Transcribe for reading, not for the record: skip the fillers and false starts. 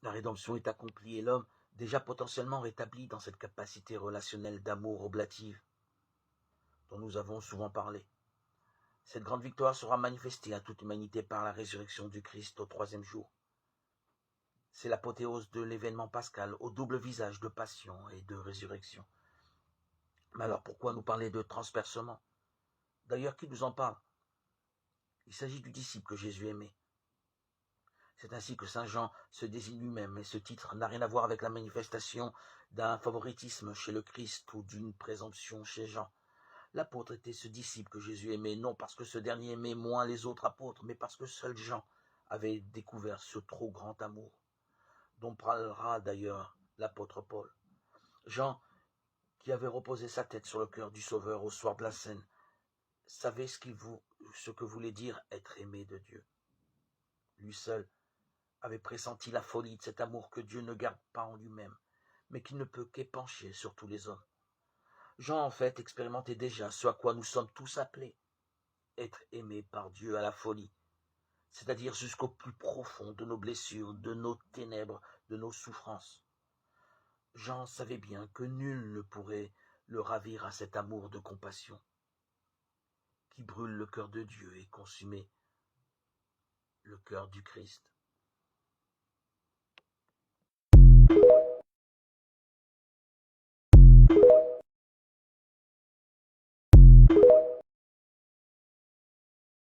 La rédemption est accomplie et l'homme, déjà potentiellement rétabli dans cette capacité relationnelle d'amour oblative dont nous avons souvent parlé. Cette grande victoire sera manifestée à toute l'humanité par la résurrection du Christ au troisième jour. C'est l'apothéose de l'événement pascal au double visage de passion et de résurrection. Mais alors pourquoi nous parler de transpercement? D'ailleurs, qui nous en parle? Il s'agit du disciple que Jésus aimait. C'est ainsi que saint Jean se désigne lui-même, et ce titre n'a rien à voir avec la manifestation d'un favoritisme chez le Christ ou d'une présomption chez Jean. L'apôtre était ce disciple que Jésus aimait, non parce que ce dernier aimait moins les autres apôtres, mais parce que seul Jean avait découvert ce trop grand amour, dont parlera d'ailleurs l'apôtre Paul. Jean, qui avait reposé sa tête sur le cœur du Sauveur au soir de la scène, savait ce que voulait dire être aimé de Dieu. Lui seul avait pressenti la folie de cet amour que Dieu ne garde pas en lui-même, mais qui ne peut qu'épancher sur tous les hommes. Jean, en fait, expérimentait déjà ce à quoi nous sommes tous appelés, être aimés par Dieu à la folie, c'est-à-dire jusqu'au plus profond de nos blessures, de nos ténèbres, de nos souffrances. Jean savait bien que nul ne pourrait le ravir à cet amour de compassion qui brûle le cœur de Dieu et consumer le cœur du Christ.